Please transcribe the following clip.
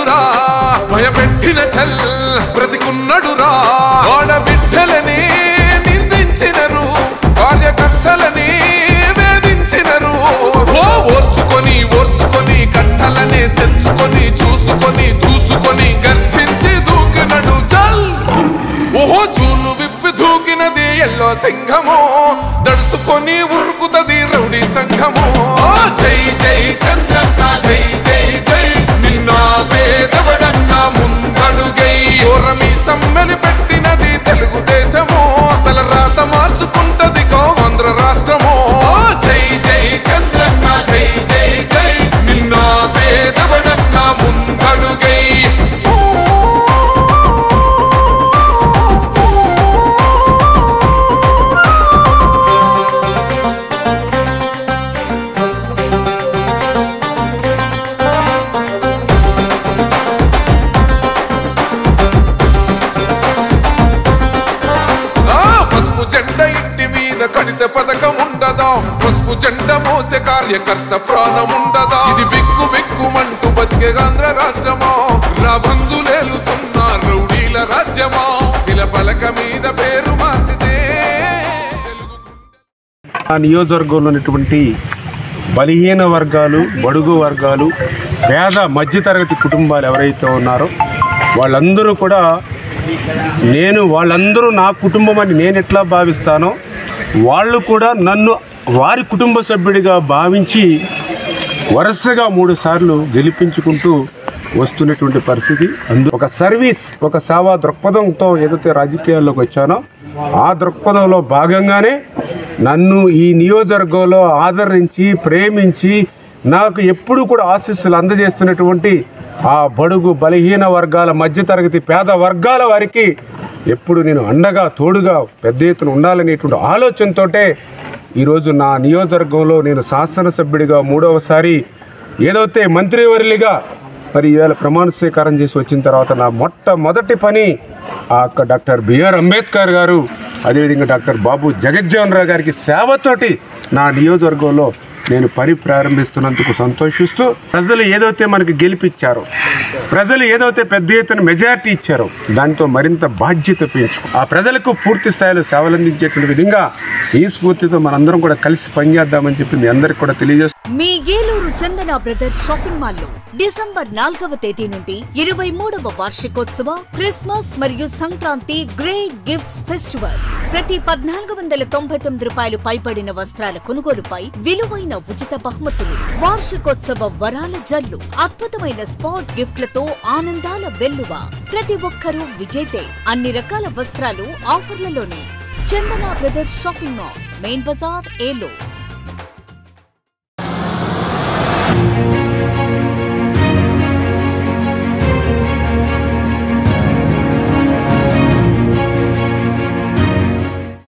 బ్రతికున్నడురా భయపెట్టిన చల్ బ్రతికున్నడురా ఆడబిడ్డలని నిందించినరు కార్యకర్తలని వేధించినరు ఓర్చుకొని ఓర్చుకొని కట్టలని తెచ్చుకొని చూసుకొని దూసుకొని గర్జించి దూకినడు చల్ ఓహో చూలు విప్పి దూకినది ఎల్లో సింహము దడుసుకొని ఉరుకుతది రౌడీ సంఘము జై జై చంద్రన్న జై జై జై నిన్న పేదవడన్న ముందడుగై ఓరమి సమ్మెలి పెట్టినది తెలుగుదేశము తల రాత మార్చుకుంటది ఆంధ్ర రాష్ట్రము జై జై చంద్రన్న జై జై జై నిన్న పేదవడన్న ముందడుగై జెండా ఇంటి మీద కడిత పథకం ఉండదా పసుపు జెండా మోసే కార్యకర్త ప్రాణం ఉండదా ఇది బిక్కు బిక్కుమంటూ బతికే ఆంధ్ర రాష్ట్రమా రాబందులేలుతున్న రౌడీల రాజ్యమా శిల పలక మీద పేరు మార్చితే ఆ నియోజకవర్గంలో ఉన్నటువంటి బలహీన వర్గాలు బడుగు వర్గాలు పేద మధ్యతరగతి కుటుంబాలు ఎవరైతే ఉన్నారో వాళ్ళందరూ కూడా వాళ్ళందరూ నా కుటుంబం అని నేను ఎట్లా భావిస్తానో వాళ్ళు కూడా నన్ను వారి కుటుంబ సభ్యుడిగా భావించి వరుసగా 3 సార్లు గెలిపించుకుంటూ వస్తున్నటువంటి పరిస్థితి. ఒక సర్వీస్ ఒక సేవా దృక్పథంతో ఏదైతే రాజకీయాల్లోకి వచ్చానో ఆ దృక్పథంలో భాగంగానే నన్ను ఈ నియోజకవర్గంలో ఆదరించి ప్రేమించి నాకు ఎప్పుడు కూడా ఆశీస్సులు అందజేస్తున్నటువంటి ఆ బడుగు బలహీన వర్గాల మధ్యతరగతి పేద వర్గాల వారికి ఎప్పుడు నేను అండగా తోడుగా పెద్ద ఎత్తున ఉండాలనేటువంటి ఆలోచనతోటే ఈరోజు నా నియోజకవర్గంలో నేను శాసనసభ్యుడిగా 3వసారి ఏదైతే మంత్రివర్యులుగా మరి ఇవాళ ప్రమాణ స్వీకారం చేసి వచ్చిన తర్వాత నా మొట్టమొదటి పని డాక్టర్ బిఆర్ అంబేద్కర్ గారు అదేవిధంగా డాక్టర్ బాబు జగజ్జీవన్ రావు గారికి సేవతోటి నా నియోజకవర్గంలో నేను పని ప్రారంభిస్తున్నందుకు సంతోషిస్తూ ప్రజలు ఏదైతే మనకి గెలిపించారో ప్రజలు ఏదైతే పెద్ద ఎత్తున మెజారిటీ ఇచ్చారో దాంతో మరింత బాధ్యత పెంచుకో ఆ ప్రజలకు పూర్తి స్థాయిలో సేవలు అందించేటువంటి విధంగా ఈ స్ఫూర్తితో మనందరం కూడా కలిసి పనిచేద్దామని చెప్పి మీ అందరికి కూడా తెలియజేస్తాం. మీ ఏలూరు చందన బ్రదర్స్ షాపింగ్ మాల్ లో డిసెంబర్ 4వ తేదీ నుండి 23వ వార్షికోత్సవ క్రిస్మస్ మరియు సంక్రాంతి గ్రేట్ గిఫ్ట్స్ ఫెస్టివల్ ప్రతి 1499 రూపాయలు పైబడిన వస్త్రాల కొనుగోలుపై విలువైన ఉచిత బహుమతులు వార్షికోత్సవ వరాల జల్లు అద్భుతమైన స్పాట్ గిఫ్ట్లతో ఆనందాల వెల్లువ ప్రతి ఒక్కరూ విజేతే అన్ని రకాల వస్త్రాలు ఆఫర్లలోనే Chandana brothers shopping mall main Bazar Eluru.